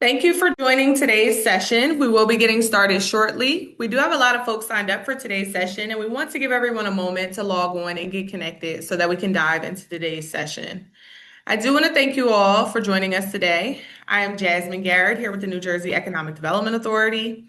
Thank you for joining today's session. We will be getting started shortly. We do have a lot of folks signed up for today's session, and we want to give everyone a moment to log on and get connected so that we can dive into today's session. I do want to thank you all for joining us today. I am Jasmine Garrett here with the New Jersey Economic Development Authority.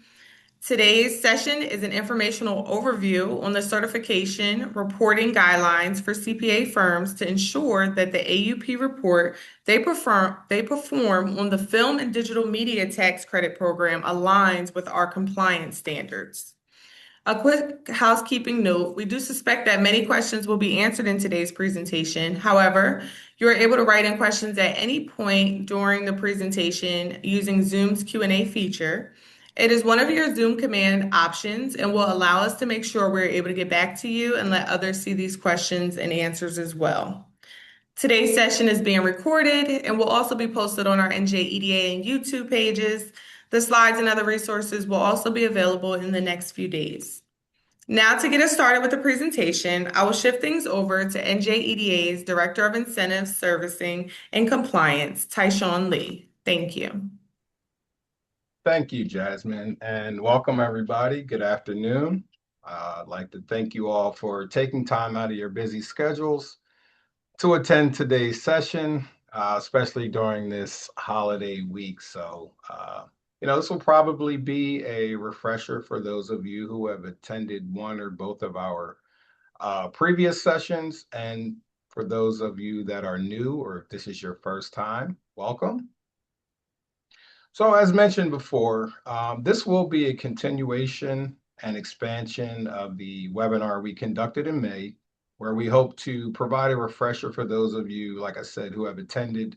Today's session is an informational overview on the certification reporting guidelines for CPA firms to ensure that the AUP report they perform on the film and digital media tax credit program aligns with our compliance standards. A quick housekeeping note, we do suspect that many questions will be answered in today's presentation. However, you are able to write in questions at any point during the presentation using Zoom's Q&A feature. It is one of your Zoom command options and will allow us to make sure we're able to get back to you and let others see these questions and answers as well. Today's session is being recorded and will also be posted on our NJEDA and YouTube pages. The slides and other resources will also be available in the next few days. Now, to get us started with the presentation, I will shift things over to NJEDA's Director of Incentive Servicing and Compliance, Tyshawn Lee. Thank you. Thank you, Jasmine, and welcome everybody. Good afternoon. I'd like to thank you all for taking time out of your busy schedules to attend today's session, especially during this holiday week. So, this will probably be a refresher for those of you who have attended one or both of our previous sessions. And for those of you that are new, or if this is your first time, welcome. So as mentioned before, this will be a continuation and expansion of the webinar we conducted in May, where we hope to provide a refresher for those of you, like I said, who have attended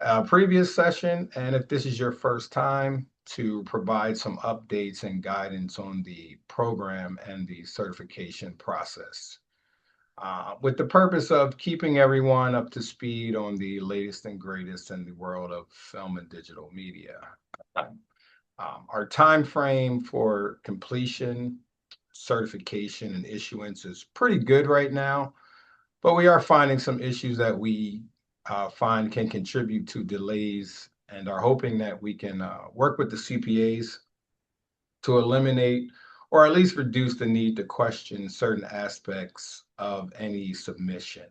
a previous session. And if this is your first time, to provide some updates and guidance on the program and the certification process. With the purpose of keeping everyone up to speed on the latest and greatest in the world of film and digital media. Our time frame for completion, certification, and issuance is pretty good right now, but we are finding some issues that we find can contribute to delays, and are hoping that we can work with the CPAs to eliminate or at least reduce the need to question certain aspects of any submission.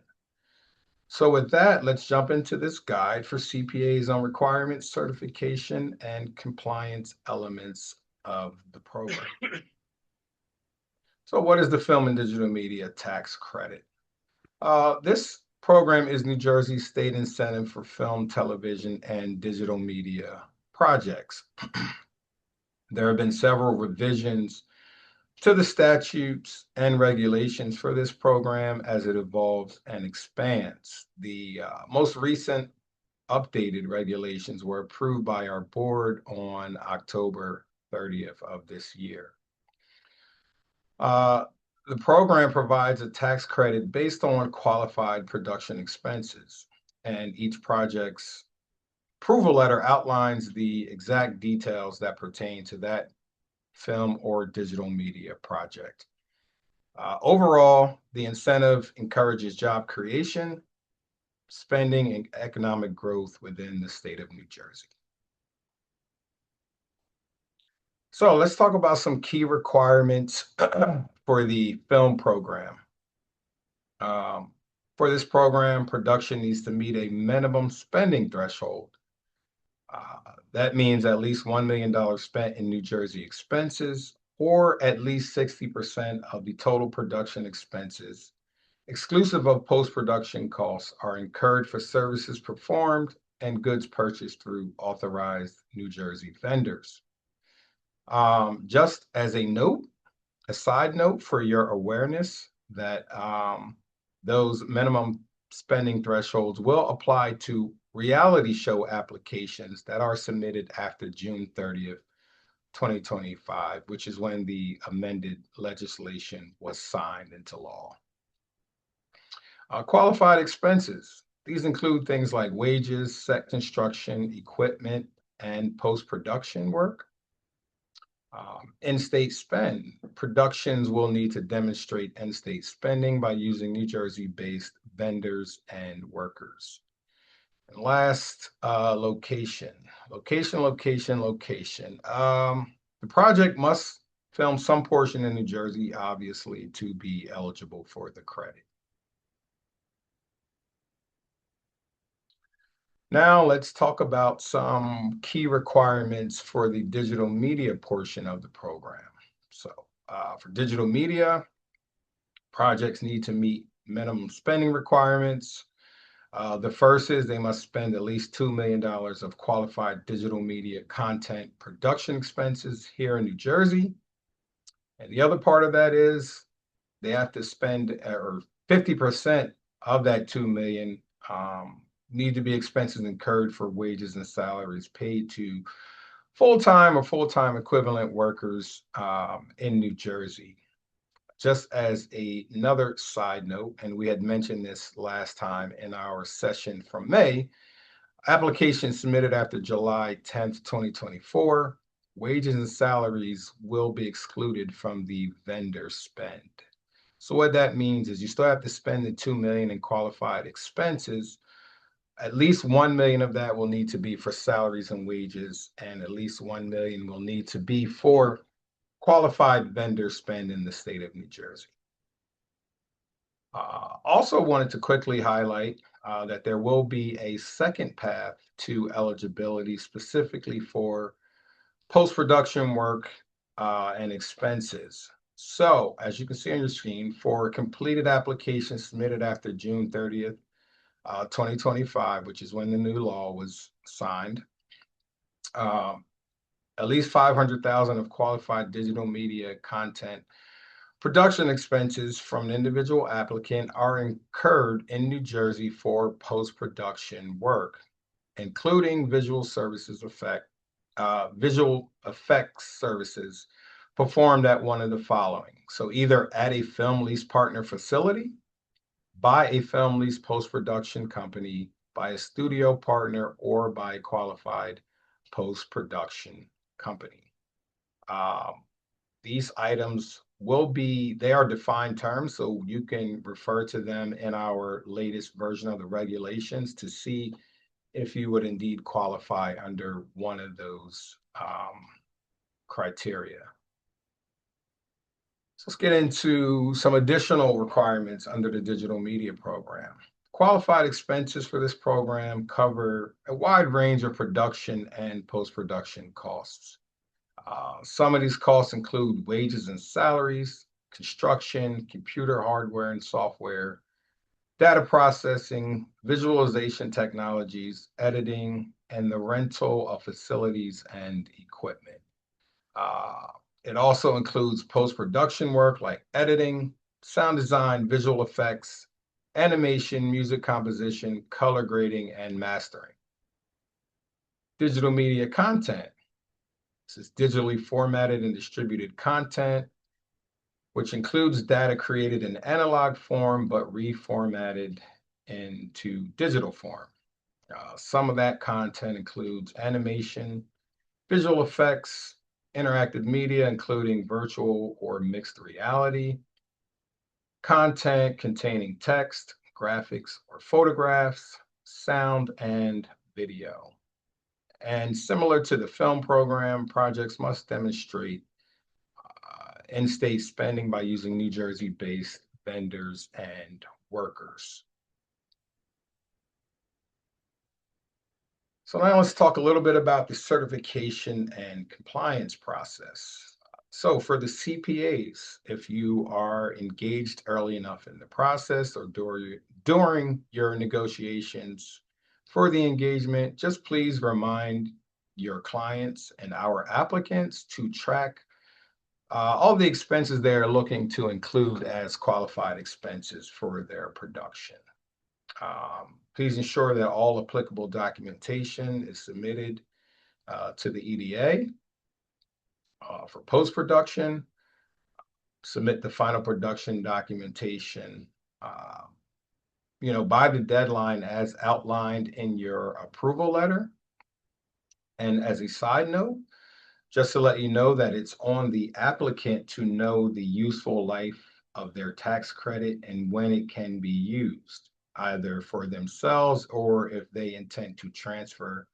So with that, let's jump into this guide for CPAs on requirements, certification, and compliance elements of the program. So what is the Film and Digital Media Tax Credit? This program is New Jersey's state incentive for film, television, and digital media projects. There have been several revisions to the statutes and regulations for this program as it evolves and expands. The most recent updated regulations were approved by our board on October 30th of this year. The program provides a tax credit based on qualified production expenses, and each project's approval letter outlines the exact details that pertain to that film or digital media project. Overall, the incentive encourages job creation, spending, and economic growth within the state of New Jersey. So let's talk about some key requirements for the film program. For this program, production needs to meet a minimum spending threshold. That means at least $1 million spent in New Jersey expenses, or at least 60% of the total production expenses, exclusive of post-production costs, are incurred for services performed and goods purchased through authorized New Jersey vendors. Just as a side note for your awareness, that those minimum spending thresholds will apply to reality show applications that are submitted after June 30th, 2025, which is when the amended legislation was signed into law. Qualified expenses. These include things like wages, set construction, equipment, and post-production work. In-state spend. Productions will need to demonstrate in-state spending by using New Jersey-based vendors and workers. And last, location. Location. The project must film some portion in New Jersey, obviously, to be eligible for the credit. Now let's talk about some key requirements for the digital media portion of the program. So for digital media, projects need to meet minimum spending requirements. The first is they must spend at least $2 million of qualified digital media content production expenses here in New Jersey. And the other part of that is they have to spend, or 50% of that 2 million need to be expenses incurred for wages and salaries paid to full-time or full-time equivalent workers in New Jersey. Just as another side note, and we had mentioned this last time in our session from May, applications submitted after July 10th, 2024, wages and salaries will be excluded from the vendor spend. So what that means is you still have to spend the 2 million in qualified expenses. At least 1 million of that will need to be for salaries and wages, and at least 1 million will need to be for qualified vendor spend in the state of New Jersey. Also wanted to quickly highlight that there will be a second path to eligibility specifically for post-production work and expenses. So as you can see on your screen, for completed applications submitted after June 30th, 2025, which is when the new law was signed, at least 500,000 of qualified digital media content production expenses from an individual applicant are incurred in New Jersey for post-production work, including visual effects services performed at one of the following. So either at a film lease partner facility, by a film lease post-production company, by a studio partner, or by a qualified post-production company. These items they are defined terms, so you can refer to them in our latest version of the regulations to see if you would indeed qualify under one of those criteria. So let's get into some additional requirements under the digital media program. Qualified expenses for this program cover a wide range of production and post-production costs. Some of these costs include wages and salaries, construction, computer hardware and software, data processing, visualization technologies, editing, and the rental of facilities and equipment. It also includes post-production work like editing, sound design, visual effects, animation, music composition, color grading, and mastering. Digital media content. This is digitally formatted and distributed content, which includes data created in analog form but reformatted into digital form. Some of that content includes animation, visual effects, interactive media, including virtual or mixed reality, content containing text, graphics, or photographs, sound, and video. And similar to the film program, projects must demonstrate in-state spending by using New Jersey-based vendors and workers. So now let's talk a little bit about the certification and compliance process. So for the CPAs, if you are engaged early enough in the process or during your negotiations for the engagement, just please remind your clients and our applicants to track all the expenses they are looking to include as qualified expenses for their production. Please ensure that all applicable documentation is submitted to the EDA. For post-production, submit the final production documentation by the deadline as outlined in your approval letter. And as a side note, just to let you know that it's on the applicant to know the useful life of their tax credit and when it can be used. either for themselves or if they intend to transfer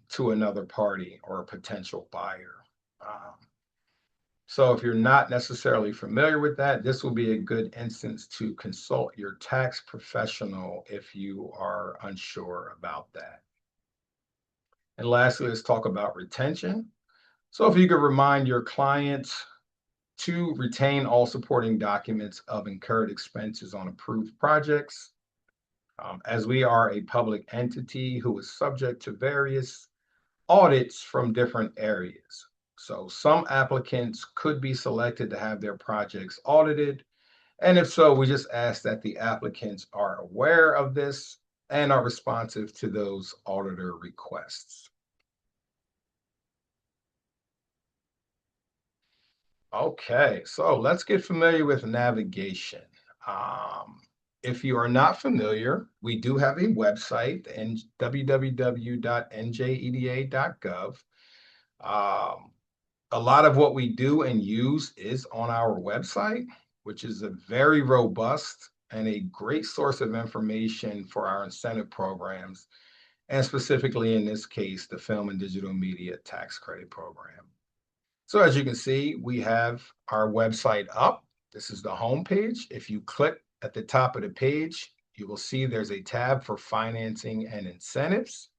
to another party or a potential buyer. Um, so if you're not necessarily familiar with that, this will be a good instance to consult your tax professional if you are unsure about that. And lastly, let's talk about retention. So if you could remind your clients to retain all supporting documents of incurred expenses on approved projects, as we are a public entity who is subject to various audits from different areas. So some applicants could be selected to have their projects audited. And if so, we just ask that the applicants are aware of this and are responsive to those auditor requests. Okay, so let's get familiar with navigation. Um, if you are not familiar, we do have a website, www.njeda.gov. Um, a lot of what we do and use is on our website, which is a very robust and a great source of information for our incentive programs, and specifically in this case, the Film and Digital Media Tax Credit Program. So as you can see, we have our website up. This is the home page. If you click at the top of the page, you will see there's a tab for financing and incentives.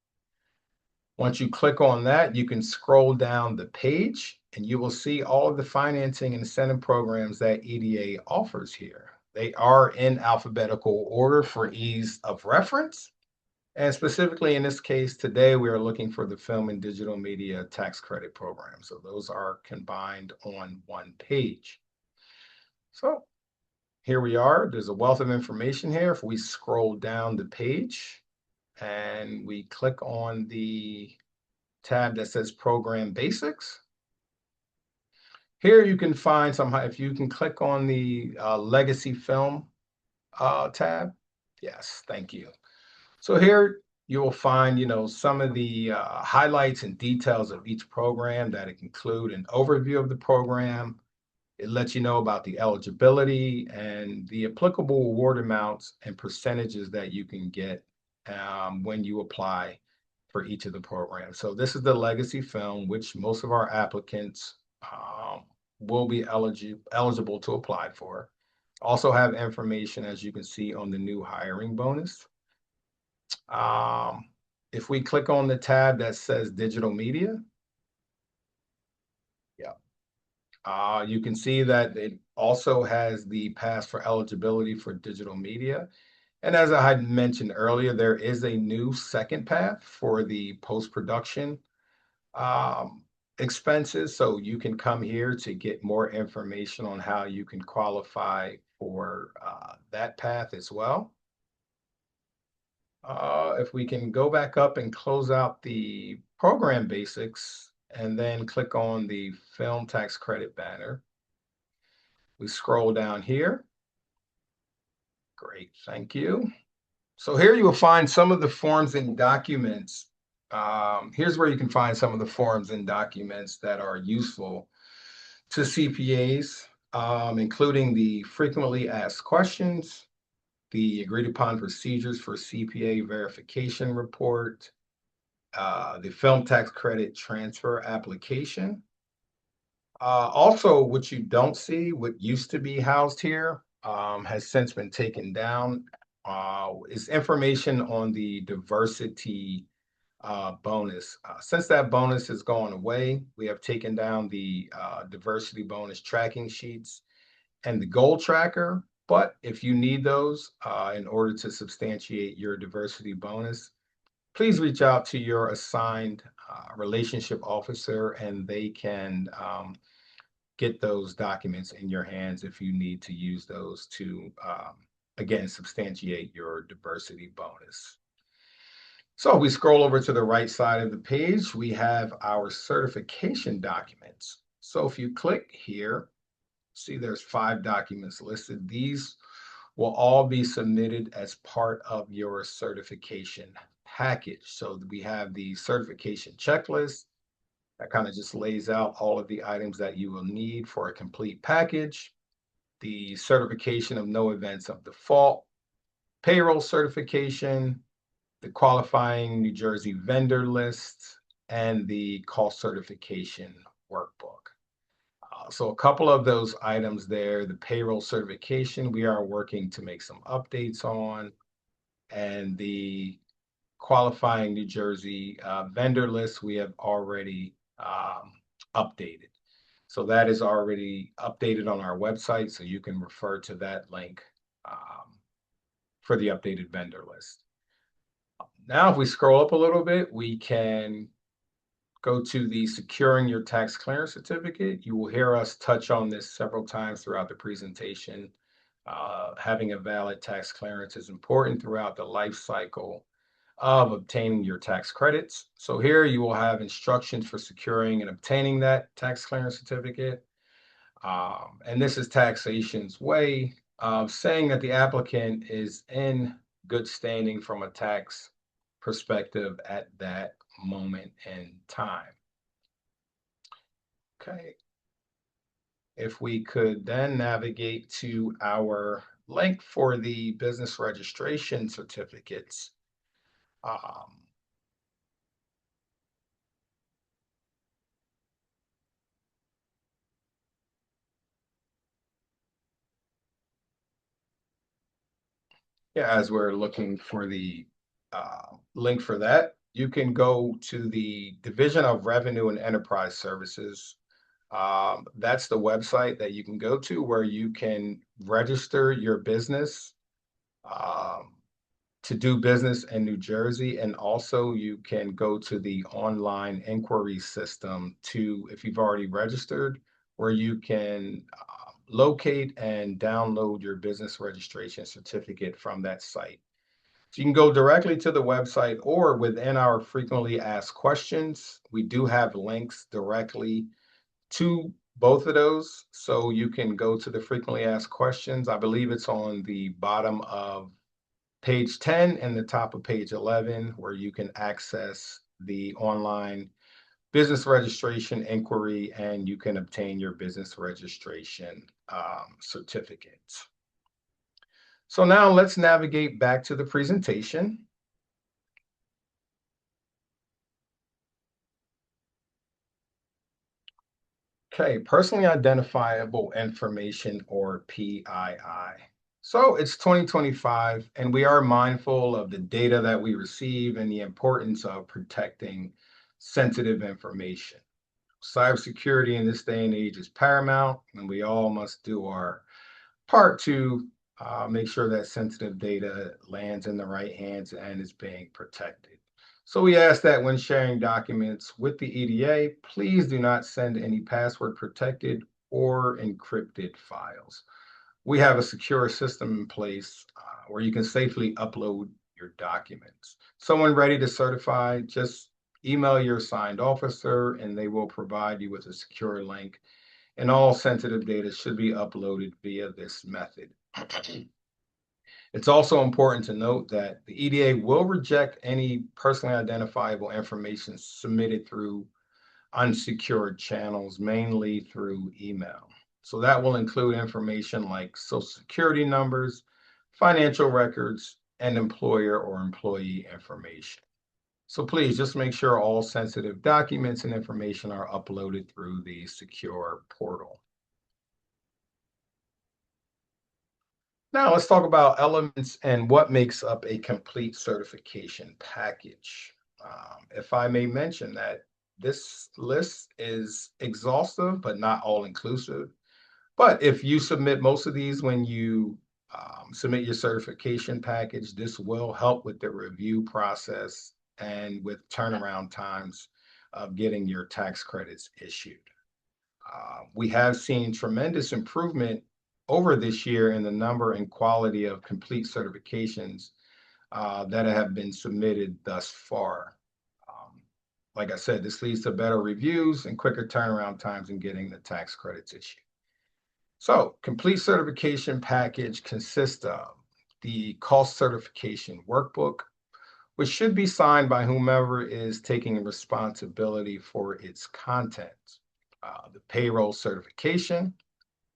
Once you click on that, you can scroll down the page and you will see all of the financing and incentive programs that EDA offers here. They are in alphabetical order for ease of reference. And specifically in this case today, we are looking for the Film and Digital Media Tax Credit Program. So those are combined on one page. So here we are. There's a wealth of information here. If we scroll down the page and we click on the tab that says Program Basics, here you can find somehow, if you can click on the Legacy Film tab. Yes, thank you. So here you will find, some of the highlights and details of each program that include an overview of the program. It lets you know about the eligibility and the applicable award amounts and percentages that you can get when you apply for each of the programs. So this is the legacy film, which most of our applicants will be eligible to apply for. Also have information, as you can see, on the new hiring bonus. If we click on the tab that says digital media, you can see that it also has the pass for eligibility for digital media. And as I had mentioned earlier, there is a new second path for the post-production expenses. So you can come here to get more information on how you can qualify for that path as well. If we can go back up and close out the program basics and then click on the film tax credit banner, we scroll down here. Great, thank you. So here you will find some of the forms and documents. Here's where you can find some of the forms and documents that are useful to CPAs, including the frequently asked questions, the agreed upon procedures for CPA verification report, the film tax credit transfer application. Also, what you don't see, what used to be housed here, has since been taken down, is information on the diversity bonus. Since that bonus has gone away, we have taken down the diversity bonus tracking sheets and the goal tracker. But if you need those in order to substantiate your diversity bonus, please reach out to your assigned relationship officer and they can get those documents in your hands if you need to use those to, again, substantiate your diversity bonus. So we scroll over to the right side of the page, we have our certification documents. So if you click here, see there's 5 documents listed. These will all be submitted as part of your certification package. So we have the certification checklist that kind of just lays out all of the items that you will need for a complete package, the certification of no events of default, payroll certification, the qualifying New Jersey vendor list, and the cost certification workbook. So a couple of those items there, the payroll certification, we are working to make some updates on, and the qualifying New Jersey vendor list, we have already updated. So that is already updated on our website, so you can refer to that link for the updated vendor list. Now, if we scroll up a little bit, we can go to the securing your tax clearance certificate. You will hear us touch on this several times throughout the presentation. Having a valid tax clearance is important throughout the life cycle of obtaining your tax credits. So here you will have instructions for securing and obtaining that tax clearance certificate. And this is taxation's way of saying that the applicant is in good standing from a tax perspective at that moment in time. Okay. If we could then navigate to our link for the business registration certificates. Yeah, as we're looking for the link for that, you can go to the Division of Revenue and Enterprise Services. That's the website that you can go to where you can register your business um, to do business in New Jersey. And also you can go to the online inquiry system to, if you've already registered, where you can locate and download your business registration certificate from that site. So you can go directly to the website or within our frequently asked questions. We do have links directly to both of those. So you can go to the frequently asked questions. I believe it's on the bottom of page 10 and the top of page 11, where you can access the online business registration inquiry and you can obtain your business registration certificates. So now let's navigate back to the presentation. Okay, personally identifiable information, or PII. So it's 2025 and we are mindful of the data that we receive and the importance of protecting sensitive information. Cybersecurity in this day and age is paramount, and we all must do our part to make sure that sensitive data lands in the right hands and is being protected. So we ask that when sharing documents with the EDA, please do not send any password protected or encrypted files. We have a secure system in place where you can safely upload your documents. Someone ready to certify, just email your assigned officer and they will provide you with a secure link, and all sensitive data should be uploaded via this method. It's also important to note that the EDA will reject any personally identifiable information submitted through unsecured channels, mainly through email. So that will include information like Social Security numbers, financial records, and employer or employee information. So please just make sure all sensitive documents and information are uploaded through the secure portal. Now let's talk about elements and what makes up a complete certification package. If I may mention that this list is exhaustive, but not all inclusive. But if you submit most of these when you submit your certification package, this will help with the review process and with turnaround times of getting your tax credits issued. We have seen tremendous improvement over this year in the number and quality of complete certifications that have been submitted thus far. Like I said, this leads to better reviews and quicker turnaround times in getting the tax credits issued. So, complete certification package consists of the cost certification workbook, which should be signed by whomever is taking responsibility for its content. The payroll certification,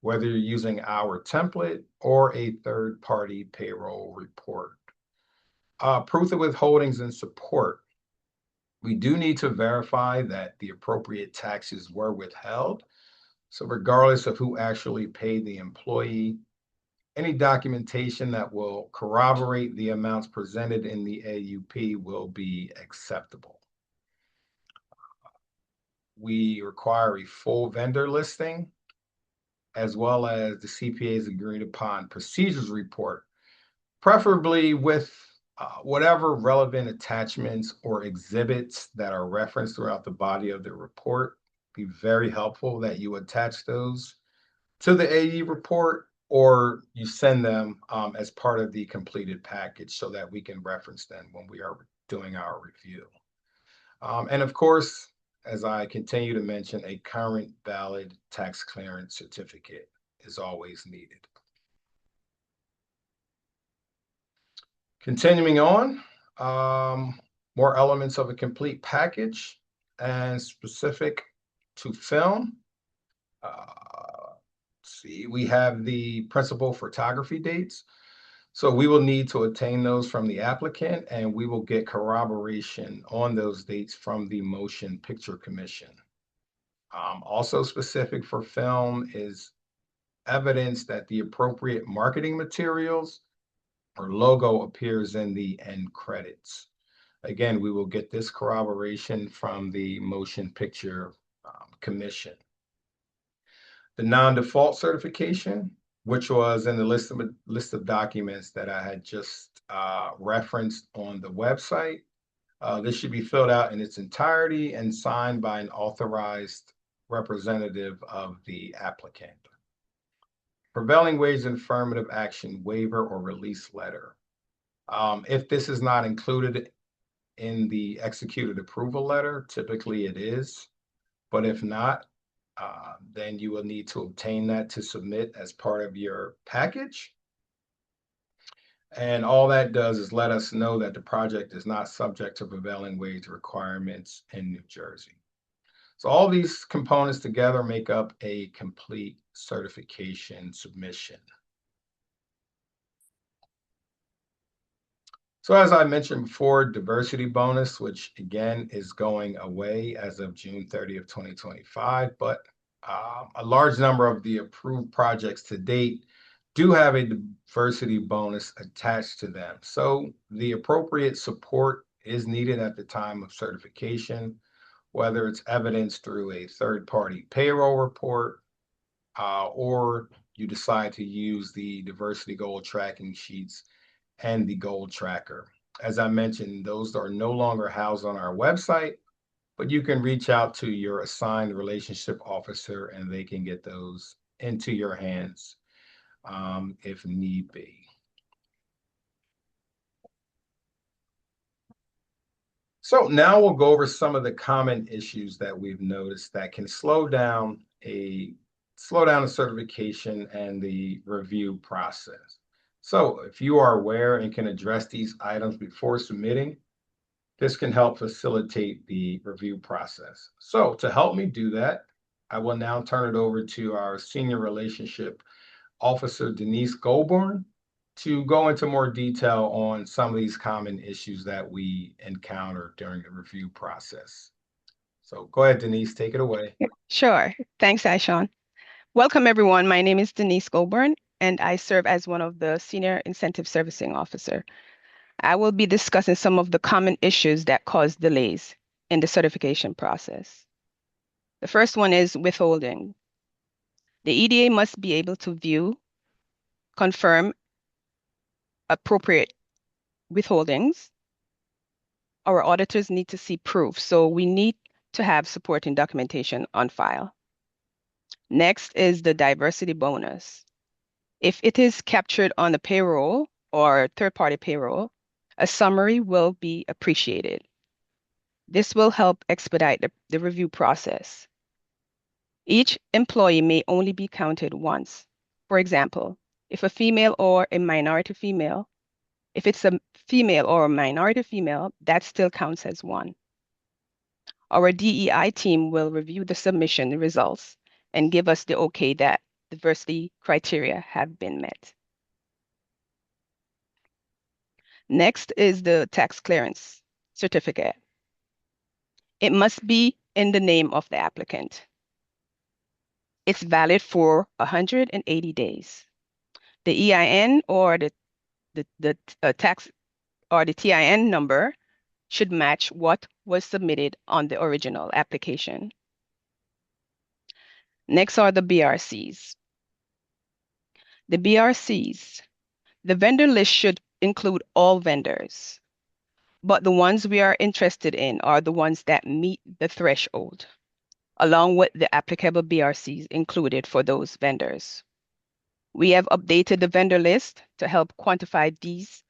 whether you're using our template or a third-party payroll report Proof of withholdings and support. We do need to verify that the appropriate taxes were withheld. So regardless of who actually paid the employee, any documentation that will corroborate the amounts presented in the AUP will be acceptable. We require a full vendor listing as well as the CPA's agreed upon procedures report, preferably with whatever relevant attachments or exhibits that are referenced throughout the body of the report. Be very helpful that you attach those to the AE report or you send them as part of the completed package so that we can reference them when we are doing our review. And of course, as I continue to mention, a current valid tax clearance certificate is always needed. Continuing on, more elements of a complete package and specific to film. See, we have the principal photography dates. So we will need to obtain those from the applicant and we will get corroboration on those dates from the Motion Picture Commission. Also specific for film is evidence that the appropriate marketing materials or logo appears in the end credits. Again, we will get this corroboration from the Motion Picture Commission. The non-default certification, which was in the list of documents that I had just referenced on the website. This should be filled out in its entirety and signed by an authorized representative of the applicant. Prevailing wage and affirmative action waiver or release letter. If this is not included in the executed approval letter, typically it is, but if not, then you will need to obtain that to submit as part of your package. And all that does is let us know that the project is not subject to prevailing wage requirements in New Jersey. So all these components together make up a complete certification submission. So as I mentioned before, diversity bonus, which again is going away as of June 30th, 2025, but a large number of the approved projects to date do have a diversity bonus attached to them. So the appropriate support is needed at the time of certification, whether it's evidenced through a third-party payroll report, or you decide to use the diversity goal tracking sheets and the goal tracker. As I mentioned, those are no longer housed on our website, but you can reach out to your assigned relationship officer and they can get those into your hands if need be. So now we'll go over some of the common issues that we've noticed that can slow down the certification and the review process. So if you are aware and can address these items before submitting, this can help facilitate the review process. So to help me do that, I will now turn it over to our Senior Relationship Officer, Denise Goldborn, to go into more detail on some of these common issues that we encounter during the review process. So go ahead, Denise, take it away. Sure. Thanks, Aishon. Welcome, everyone. My name is Denise Goldburn, and I serve as one of the Senior Incentive Servicing Officer. I will be discussing some of the common issues that cause delays in the certification process. The first one is withholding. The EDA must be able to view, confirm appropriate withholdings. Our auditors need to see proof, so we need to have supporting documentation on file. Next is the diversity bonus. If it is captured on the payroll or third-party payroll, a summary will be appreciated. This will help expedite the review process. Each employee may only be counted once. For example, if a female or a minority female, if it's a female or a minority female, that still counts as one. Our DEI team will review the submission results and give us the okay that diversity criteria have been met. Next is the tax clearance certificate. It must be in the name of the applicant. It's valid for 180 days. The EIN or the tax or the TIN number should match what was submitted on the original application. Next are the BRCs. The BRCs, the vendor list should include all vendors, but the ones we are interested in are the ones that meet the threshold, along with the applicable BRCs included for those vendors. We have updated the vendor list to help quantify these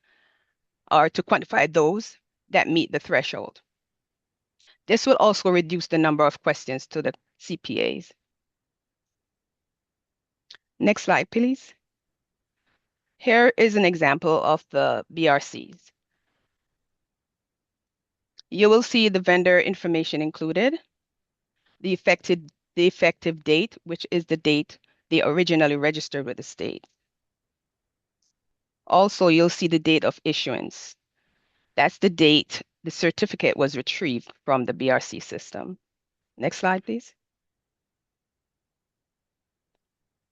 or to quantify those that meet the threshold. This will also reduce the number of questions to the CPAs. Next slide, please. Here is an example of the BRCs. You will see the vendor information included, the effective date, which is the date they originally registered with the state. Also, you'll see the date of issuance. That's the date the certificate was retrieved from the BRC system. Next slide, please.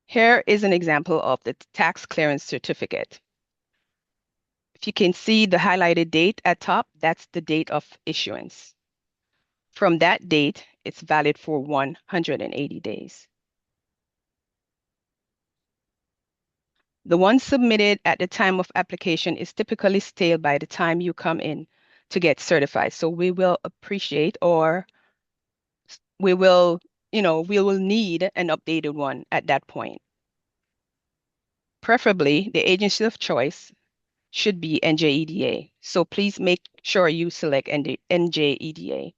Here is an example of the tax clearance certificate. If you can see the highlighted date at top, that's the date of issuance. From that date, it's valid for 180 days. The one submitted at the time of application is typically stale by the time you come in to get certified. So we will appreciate or we will need an updated one at that point. Preferably, the agency of choice should be NJEDA. So please make sure you select NJEDA.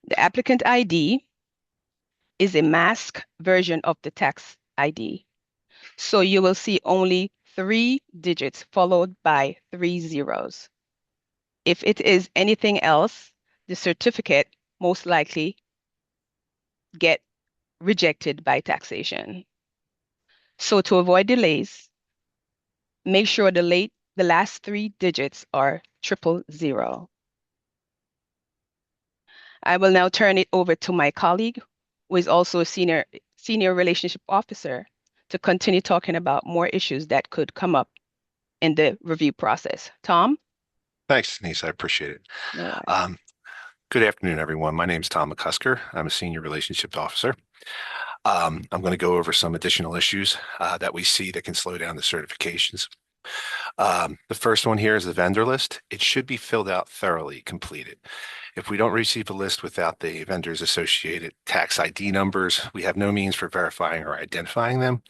The applicant ID is a masked version of the tax ID. So you will see only 3 digits followed by 3 zeros. If it is anything else, the certificate most likely get rejected by taxation. So to avoid delays, make sure the last 3 digits are 000. I will now turn it over to my colleague, who is also a senior relationship officer, to continue talking about more issues that could come up in the review process. Tom? Thanks, Denise. I appreciate it. No worries. Good afternoon, everyone. My name is Tom McCusker. I'm a senior relationship officer. I'm going to go over some additional issues that we see that can slow down the certifications. The first one here is the vendor list. It should be filled out thoroughly, completed. If we don't receive a list without the vendor's associated tax ID numbers, we have no means for verifying or identifying them.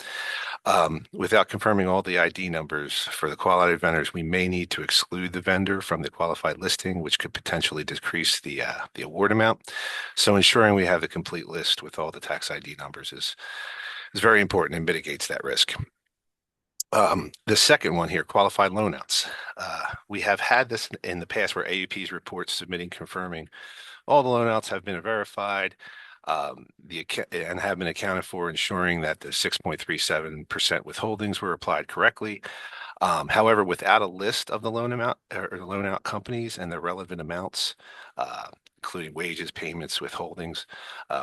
Without confirming all the ID numbers for the qualified vendors, we may need to exclude the vendor from the qualified listing, which could potentially decrease the award amount. So ensuring we have the complete list with all the tax ID numbers is very important and mitigates that risk. The second one here, qualified loan outs. We have had this in the past where AUPs report submitting confirming all the loan outs have been verified and have been accounted for, ensuring that the 6.37% withholdings were applied correctly. However, without a list of the loan amount or the loan out companies and the relevant amounts, including wages, payments, withholdings,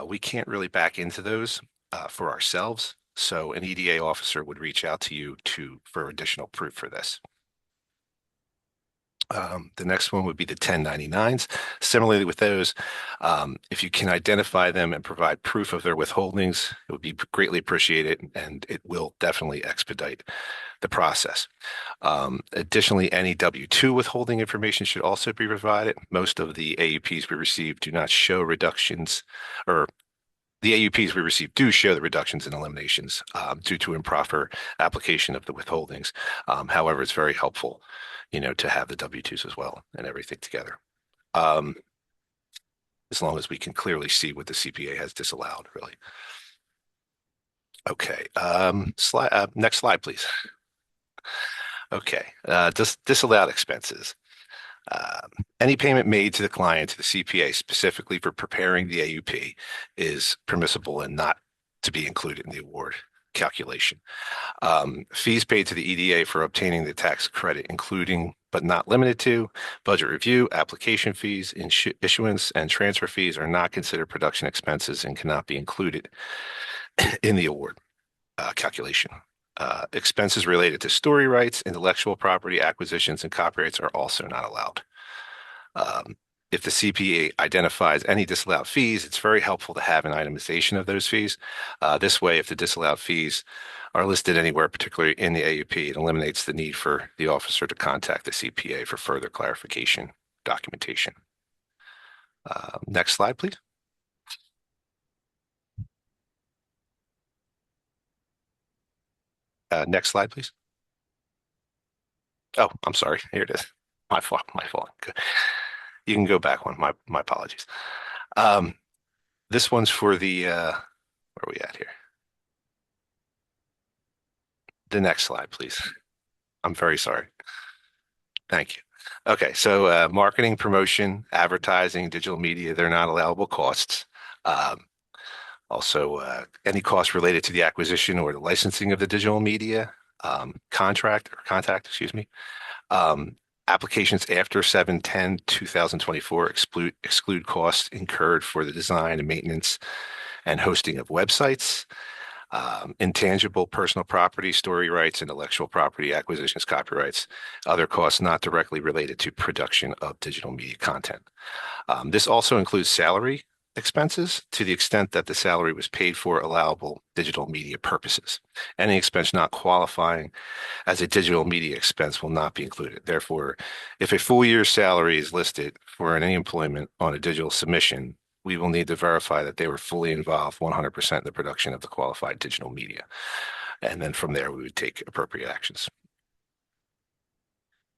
we can't really back into those for ourselves. So an EDA officer would reach out to you for additional proof for this. The next one would be the 1099s. Similarly with those, if you can identify them and provide proof of their withholdings, it would be greatly appreciated, and it will definitely expedite the process. Additionally, any W-2 withholding information should also be provided. Most of the AUPs we receive do not show reductions, or the AUPs we receive do show the reductions and eliminations due to improper application of the withholdings. However, it's very helpful, to have the W-2s as well and everything together. As long as we can clearly see what the CPA has disallowed, really. Okay, next slide, please. Okay, disallowed expenses. Any payment made to the client, to the CPA, specifically for preparing the AUP, is permissible and not to be included in the award. calculation. Fees paid to the EDA for obtaining the tax credit, including but not limited to budget review, application fees, issuance, and transfer fees are not considered production expenses and cannot be included in the award calculation. Expenses related to story rights, intellectual property acquisitions, and copyrights are also not allowed. If the CPA identifies any disallowed fees, it's very helpful to have an itemization of those fees. This way, if the disallowed fees are listed anywhere, particularly in the AUP, it eliminates the need for the officer to contact the CPA for further clarification documentation. Next slide, please. Next slide, please. Oh, I'm sorry. Here it is. My fault. My fault. Good. You can go back one. My apologies. This one's for the where are we at here? The next slide, please. I'm very sorry. Thank you. Okay, so marketing, promotion, advertising, digital media, they're not allowable costs. Also, any costs related to the acquisition or the licensing of the digital media, contact, excuse me. Applications after 7/10/2024 exclude costs incurred for the design and maintenance and hosting of websites. Intangible personal property, story rights, intellectual property, acquisitions, copyrights, other costs not directly related to production of digital media content. This also includes salary expenses to the extent that the salary was paid for allowable digital media purposes. Any expense not qualifying as a digital media expense will not be included. Therefore, if a full year's salary is listed for any employment on a digital submission, we will need to verify that they were fully involved 100% in the production of the qualified digital media. And then from there, we would take appropriate actions.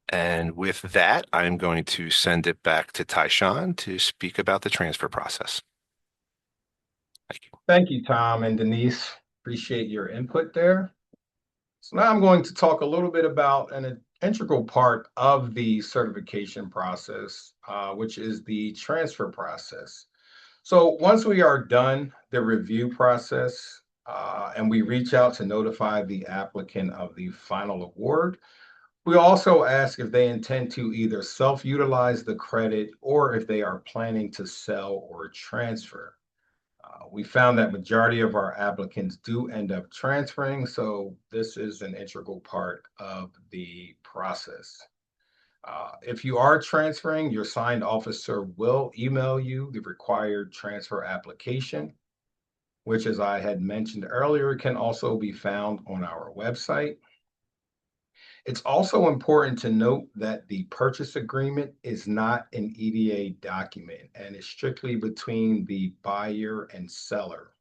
And with that, I'm going to send it back to Tyshawn to speak about the transfer process. Thank you. Thank you, Tom and Denise. Appreciate your input there. So now I'm going to talk a little bit about an integral part of the certification process, which is the transfer process. So once we are done the review process and we reach out to notify the applicant of the final award, we also ask if they intend to either self-utilize the credit or if they are planning to sell or transfer. We found that majority of our applicants do end up transferring, so this is an integral part of the process. If you are transferring, your signed officer will email you the required transfer application, which, as I had mentioned earlier, can also be found on our website. It's also important to note that the purchase agreement is not an EDA document and is strictly between the buyer and seller.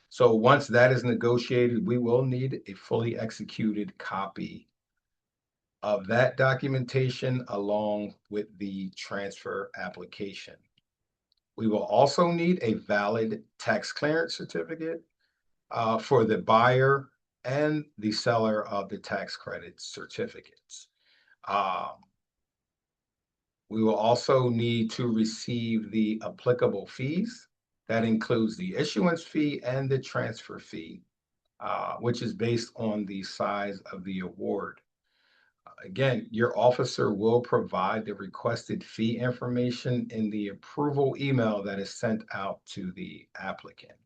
So once that is negotiated, we will need a fully executed copy of that documentation along with the transfer application. We will also need a valid tax clearance certificate for the buyer and the seller of the tax credit certificates. We will also need to receive the applicable fees. That includes the issuance fee and the transfer fee, which is based on the size of the award. Again, your officer will provide the requested fee information in the approval email that is sent out to the applicant.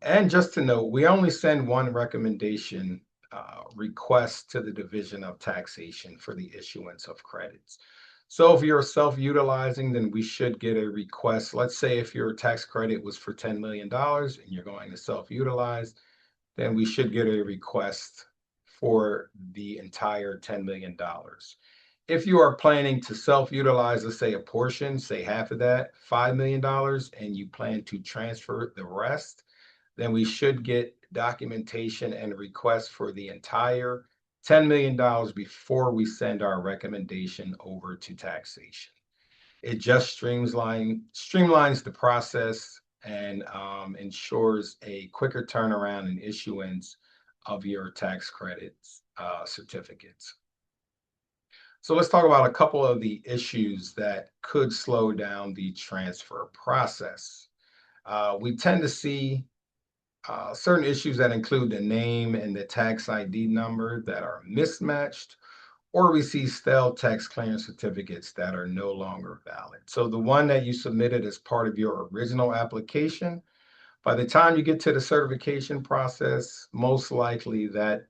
And just to note, we only send one recommendation request to the Division of Taxation for the issuance of credits. So if you're self-utilizing, then we should get a request. Let's say if your tax credit was for $10 million and you're going to self-utilize, then we should get a request for the entire $10 million. If you are planning to self-utilize, let's say a portion, say half of that, $5 million, and you plan to transfer the rest, then we should get documentation and requests for the entire $10 million before we send our recommendation over to taxation. It just streamlines the process and ensures a quicker turnaround and issuance of your tax credits certificates. So let's talk about a couple of the issues that could slow down the transfer process. We tend to see certain issues that include the name and the tax ID number that are mismatched, or we see stale tax clearance certificates that are no longer valid. So the one that you submitted as part of your original application, by the time you get to the certification process, most likely that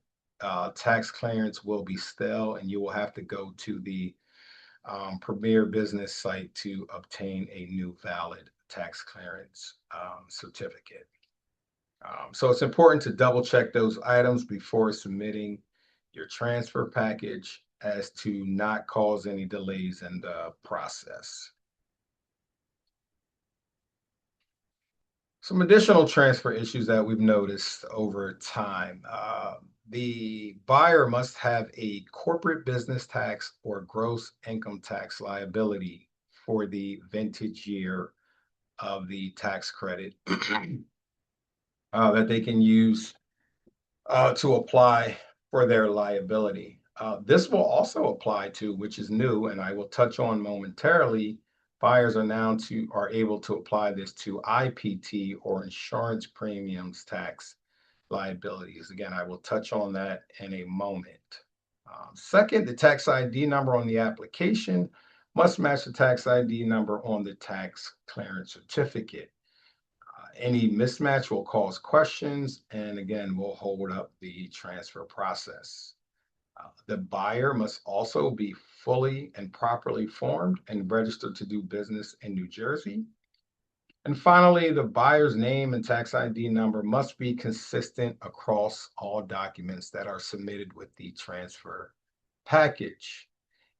tax clearance will be stale and you will have to go to the Premier Business site to obtain a new valid tax clearance certificate. So it's important to double check those items before submitting your transfer package as to not cause any delays in the process. Some additional transfer issues that we've noticed over time. The buyer must have a corporate business tax or gross income tax liability for the vintage year of the tax credit that they can use to apply for their liability. This will also apply to, which is new, and I will touch on momentarily, buyers are able to apply this to IPT or insurance premiums tax liabilities. Again, I will touch on that in a moment. Second, the tax ID number on the application must match the tax ID number on the tax clearance certificate. Any mismatch will cause questions and again will hold up the transfer process. The buyer must also be fully and properly formed and registered to do business in New Jersey. And finally, the buyer's name and tax ID number must be consistent across all documents that are submitted with the transfer package.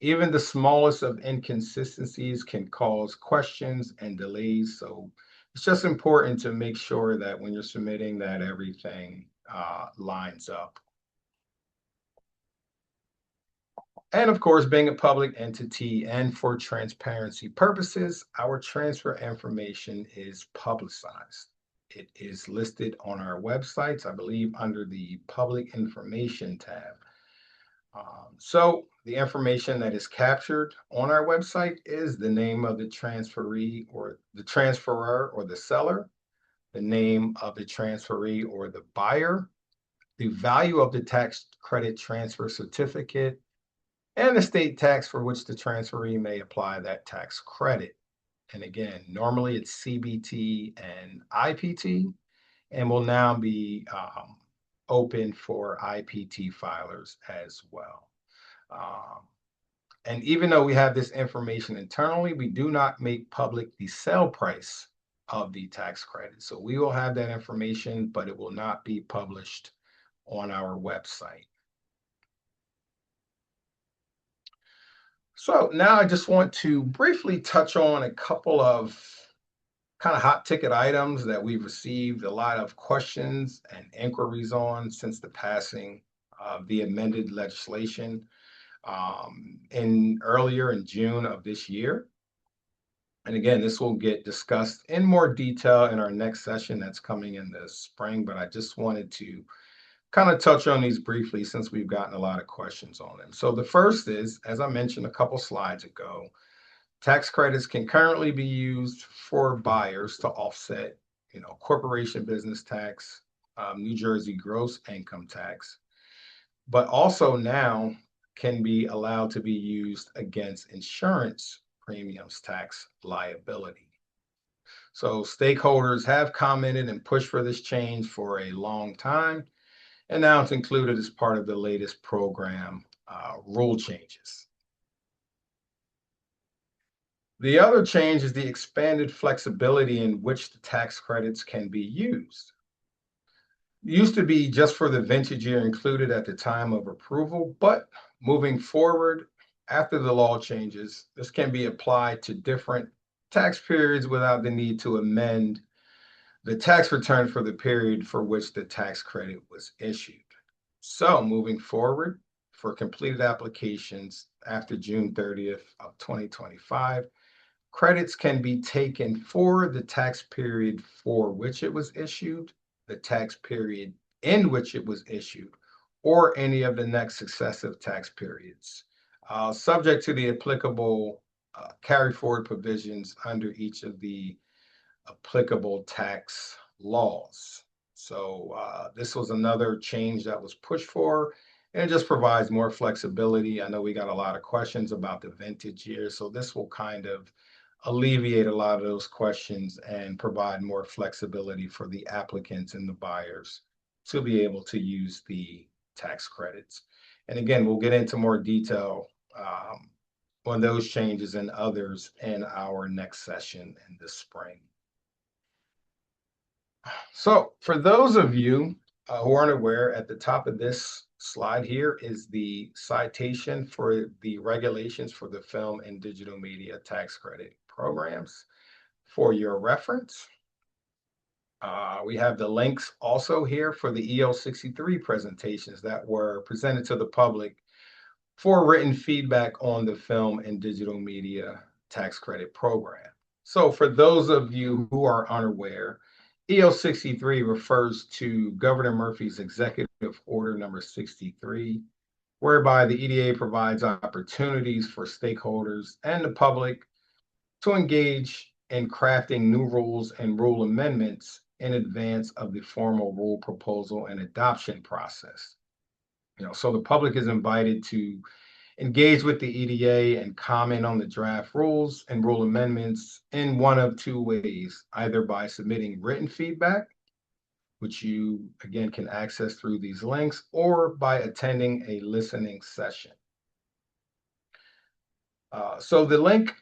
Even the smallest of inconsistencies can cause questions and delays. So it's just important to make sure that when you're submitting that everything lines up. And of course, being a public entity and for transparency purposes, our transfer information is publicized. It is listed on our websites, I believe, under the public information tab. So the information that is captured on our website is the name of the transferee or the transferor or the seller, the name of the transferee or the buyer, the value of the tax credit transfer certificate, and the state tax for which the transferee may apply that tax credit. And again, normally it's CBT and IPT, and will now be open for IPT filers as well. And even though we have this information internally, we do not make public the sale price of the tax credit. So we will have that information, but it will not be published on our website. So now I just want to briefly touch on a couple of kind of hot ticket items that we've received a lot of questions and inquiries on since the passing of the amended legislation earlier in June of this year. And again, this will get discussed in more detail in our next session that's coming in the spring, but I just wanted to kind of touch on these briefly since we've gotten a lot of questions on them. So the first is, as I mentioned a couple slides ago, tax credits can currently be used for buyers to offset, corporation business tax, New Jersey gross income tax, but also now can be allowed to be used against insurance premiums tax liability. So stakeholders have commented and pushed for this change for a long time, and now it's included as part of the latest program rule changes. The other change is the expanded flexibility in which the tax credits can be used. It used to be just for the vintage year included at the time of approval, but moving forward, after the law changes, this can be applied to different tax periods without the need to amend the tax return for the period for which the tax credit was issued. So moving forward, for completed applications after June 30th of 2025, credits can be taken for the tax period for which it was issued, the tax period in which it was issued, or any of the next successive tax periods, subject to the applicable carry forward provisions under each of the applicable tax laws. So this was another change that was pushed for, and it just provides more flexibility. I know we got a lot of questions about the vintage year, so this will kind of alleviate a lot of those questions and provide more flexibility for the applicants and the buyers to be able to use the tax credits. And again, we'll get into more detail on those changes and others in our next session in the spring. So for those of you who aren't aware, at the top of this slide here is the citation for the regulations for the film and digital media tax credit programs for your reference. We have the links also here for the EO63 presentations that were presented to the public for written feedback on the film and digital media tax credit program. So for those of you who are unaware, EO63 refers to Governor Murphy's Executive Order number 63, whereby the EDA provides opportunities for stakeholders and the public to engage in crafting new rules and rule amendments in advance of the formal rule proposal and adoption process. So the public is invited to engage with the EDA and comment on the draft rules and rule amendments in one of two ways, either by submitting written feedback, which you, again, can access through these links, or by attending a listening session. So the link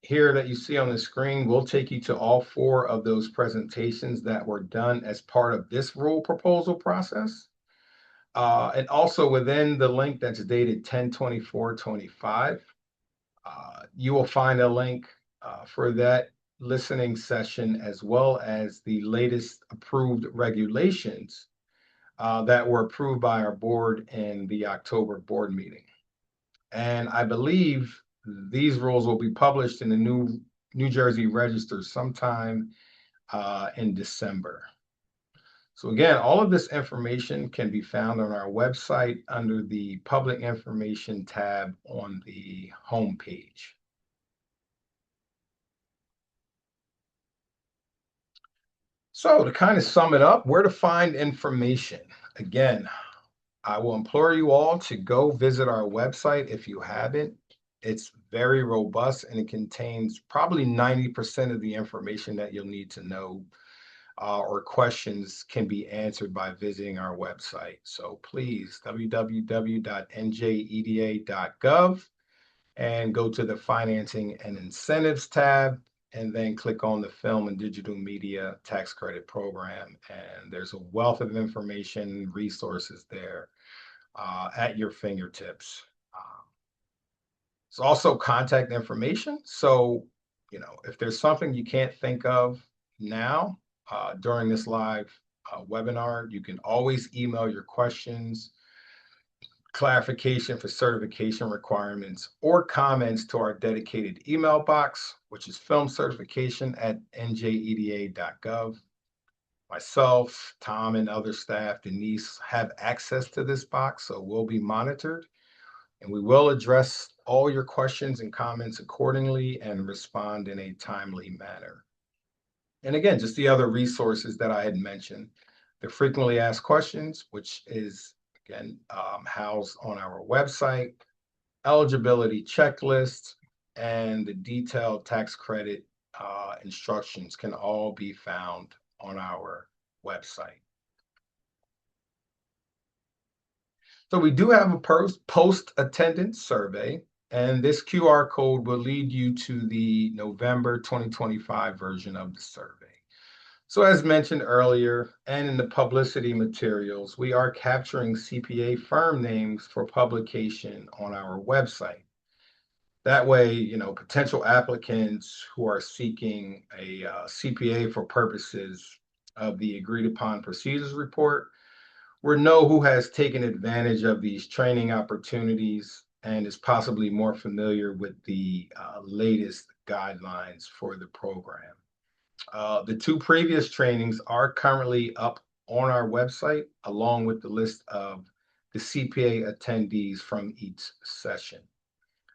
here that you see on the screen will take you to all 4 of those presentations that were done as part of this rule proposal process. And also within the link that's dated 10/24/25, you will find a link for that listening session, as well as the latest approved regulations that were approved by our board in the October board meeting. And I believe these rules will be published in the New Jersey Register sometime in December. So again, all of this information can be found on our website under the Public Information tab on the home page. So to kind of sum it up, where to find information. Again, I will implore you all to go visit our website if you haven't. It's very robust, and it contains probably 90% of the information that you'll need to know, or questions can be answered by visiting our website. So please, www.njeda.gov, and go to the Financing and Incentives tab, and then click on the Film and Digital Media Tax Credit Program. And there's a wealth of information, resources there at your fingertips. It's also contact information. So, if there's something you can't think of now during this live webinar, you can always email your questions, clarification for certification requirements, or comments to our dedicated email box, which is filmcertification@njeda.gov. Myself, Tom, and other staff, Denise, have access to this box, so we'll be monitored, and we will address all your questions and comments accordingly and respond in a timely manner. And again, just the other resources that I had mentioned, the frequently asked questions, which is, again, housed on our website, eligibility checklist, and the detailed tax credit instructions can all be found on our website. So we do have a post-attendance survey, and this QR code will lead you to the November 2025 version of the survey. So as mentioned earlier, and in the publicity materials, we are capturing CPA firm names for publication on our website. That way, potential applicants who are seeking a CPA for purposes of the agreed upon procedures report will know who has taken advantage of these training opportunities and is possibly more familiar with the latest guidelines for the program. The 2 previous trainings are currently up on our website, along with the list of the CPA attendees from each session.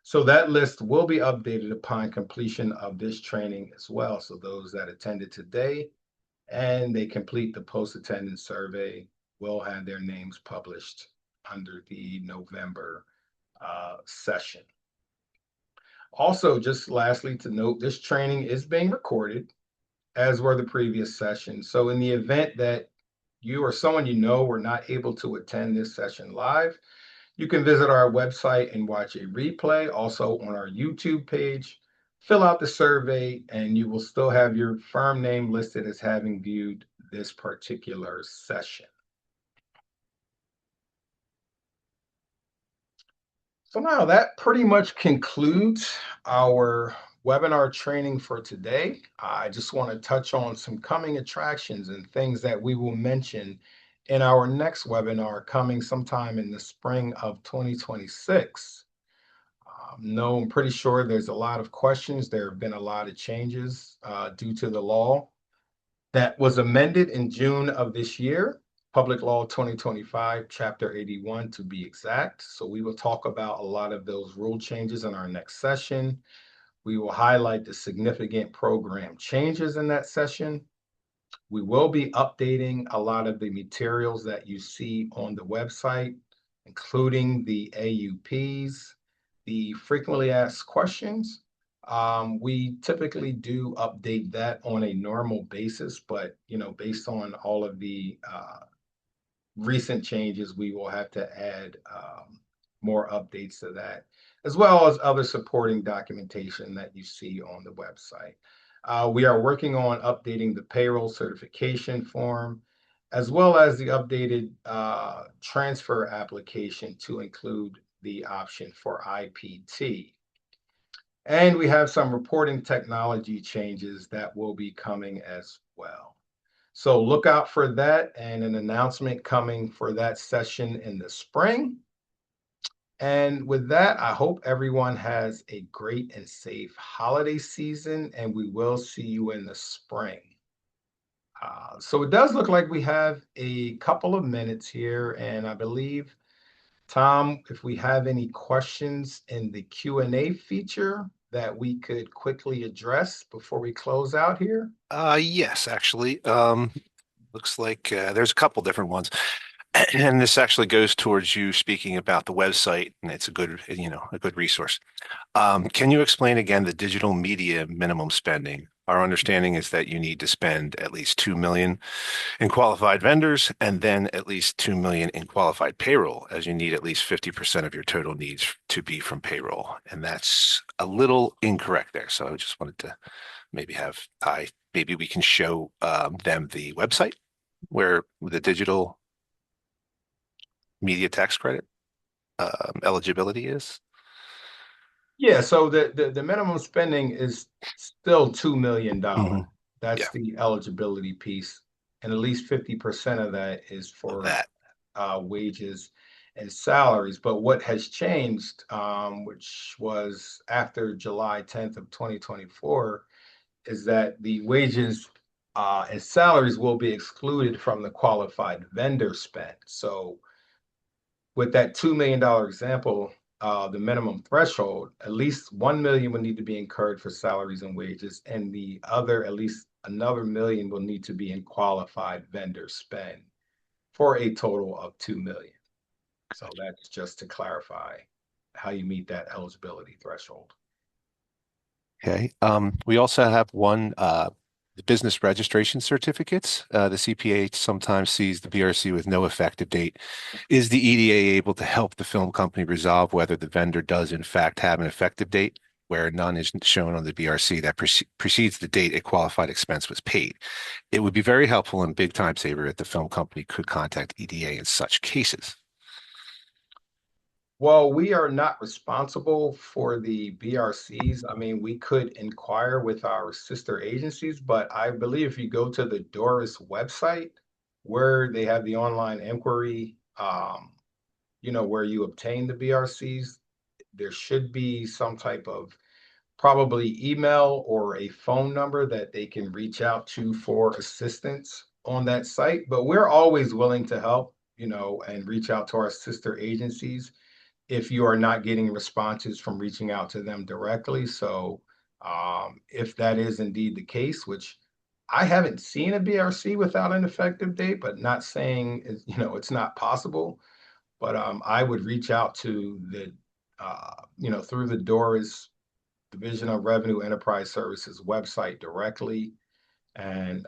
So that list will be updated upon completion of this training as well. So those that attended today and they complete the post-attendance survey, will have their names published under the November session. Also, just lastly to note, this training is being recorded, as were the previous sessions. So in the event that you or someone you know were not able to attend this session live, you can visit our website and watch a replay. Also on our YouTube page, fill out the survey, and you will still have your firm name listed as having viewed this particular session. So now that pretty much concludes our webinar training for today. I just want to touch on some coming attractions and things that we will mention in our next webinar coming sometime in the spring of 2026. No, I'm pretty sure there's a lot of questions. There have been a lot of changes due to the law that was amended in June of this year. Public Law 2025, Chapter 81 to be exact. So we will talk about a lot of those rule changes in our next session. We will highlight the significant program changes in that session. We will be updating a lot of the materials that you see on the website, including the AUPs, the frequently asked questions. We typically do update that on a normal basis, but based on all of the recent changes, we will have to add more updates to that, as well as other supporting documentation that you see on the website. We are working on updating the payroll certification form, as well as the updated transfer application to include the option for IPT. And we have some reporting technology changes that will be coming as well. So look out for that and an announcement coming for that session in the spring. And with that, I hope everyone has a great and safe holiday season, and we will see you in the spring. So it does look like we have a couple of minutes here, and I believe, Tom, if we have any questions in the Q&A feature that we could quickly address before we close out here. Yes, actually. Looks like there's a couple different ones. And this actually goes towards you speaking about the website, and it's a good, a good resource. Can you explain again the digital media minimum spending? Our understanding is that you need to spend at least 2 million in qualified vendors and then at least 2 million in qualified payroll, as you need at least 50% of your total needs to be from payroll. And that's a little incorrect there. So I just wanted to maybe maybe we can show them the website where the digital media tax credit eligibility is. Yeah, so the minimum spending is still $2 million. Mhm. That's Yeah. the eligibility piece. And at least 50% of that is for That. wages and salaries. But what has changed, which was after July 10th of 2024, is that the wages and salaries will be excluded from the qualified vendor spend. So with that $2 million example, the minimum threshold, at least 1 million will need to be incurred for salaries and wages, and the other, at least another million will need to be in qualified vendor spend for a total of 2 million. So that's just to clarify how you meet that eligibility threshold. Okay. We also have one, the business registration certificates. The CPA sometimes sees the BRC with no effective date. Is the EDA able to help the film company resolve whether the vendor does in fact have an effective date where none is shown on the BRC that precedes the date a qualified expense was paid? It would be very helpful and big time saver if the film company could contact EDA in such cases. Well, we are not responsible for the BRCs. I mean, we could inquire with our sister agencies, but I believe if you go to the Doris website where they have the online inquiry, where you obtain the BRCs, there should be some type of probably email or a phone number that they can reach out to for assistance on that site. But we're always willing to help, and reach out to our sister agencies if you are not getting responses from reaching out to them directly. So if that is indeed the case, which I haven't seen a BRC without an effective date, but not saying, it's not possible. But I would reach out to the, through the DORA's Division of Revenue Enterprise Services website directly. And,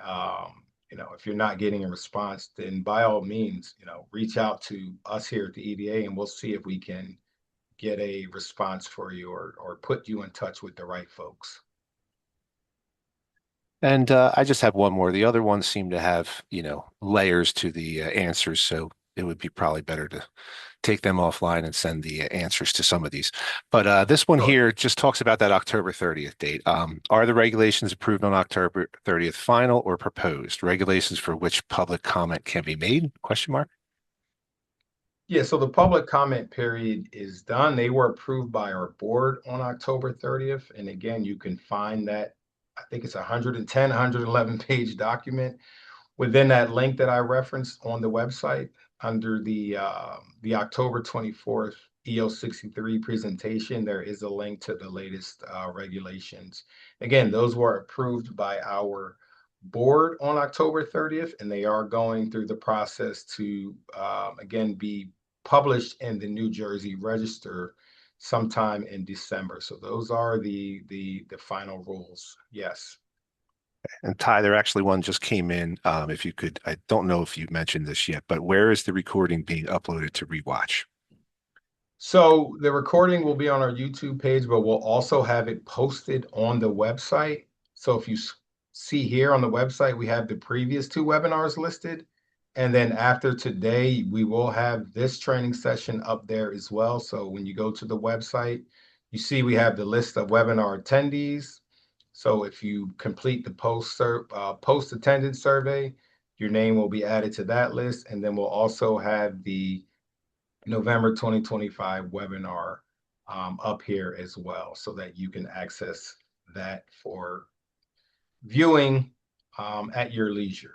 if you're not getting a response, then by all means, reach out to us here at the EDA and we'll see if we can get a response for you or put you in touch with the right folks. And I just have one more. The other ones seem to have, layers to the answers, so it would be probably better to take them offline and send the answers to some of these. But this one Sure. here just talks about that October 30th date. Are the regulations approved on October 30th final or proposed? Regulations for which public comment can be made? Question mark. Yeah, so the public comment period is done. They were approved by our board on October 30th. And again, you can find that, I think it's 110, 111 page document within that link that I referenced on the website under the October 24th EO63 presentation. There is a link to the latest regulations. Again, those were approved by our board on October 30th, and they are going through the process to again be published in the New Jersey Register sometime in December. So those are the final rules. Yes. And Ty, there actually one just came in. If you could, I don't know if you mentioned this yet, but where is the recording being uploaded to rewatch? So the recording will be on our YouTube page, but we'll also have it posted on the website. So if you see here on the website, we have the previous two webinars listed. And then after today, we will have this training session up there as well. So when you go to the website, you see we have the list of webinar attendees. So if you complete the post attendance survey, your name will be added to that list. And then we'll also have the November 2025 webinar up here as well, so that you can access that for viewing at your leisure.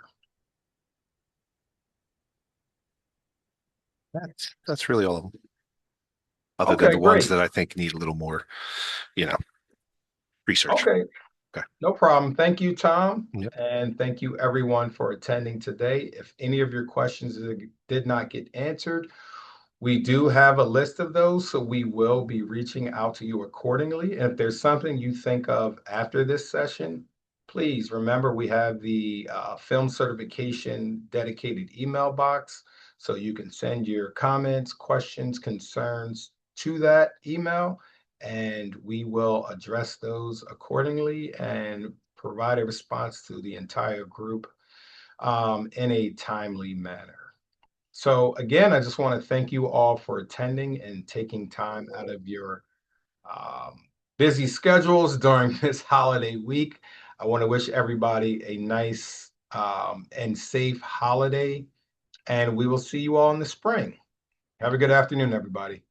That's really all, other than Okay, the ones great. that I think need a little more, research. Okay, Okay. no problem. Thank you, Tom. Yep. And thank you everyone for attending today. If any of your questions did not get answered, we do have a list of those, so we will be reaching out to you accordingly. And if there's something you think of after this session, please remember we have the film certification dedicated email box. So you can send your comments, questions, concerns to that email, and we will address those accordingly and provide a response to the entire group in a timely manner. So again, I just want to thank you all for attending and taking time out of your busy schedules during this holiday week. I want to wish everybody a nice and safe holiday, and we will see you all in the spring. Have a good afternoon, everybody.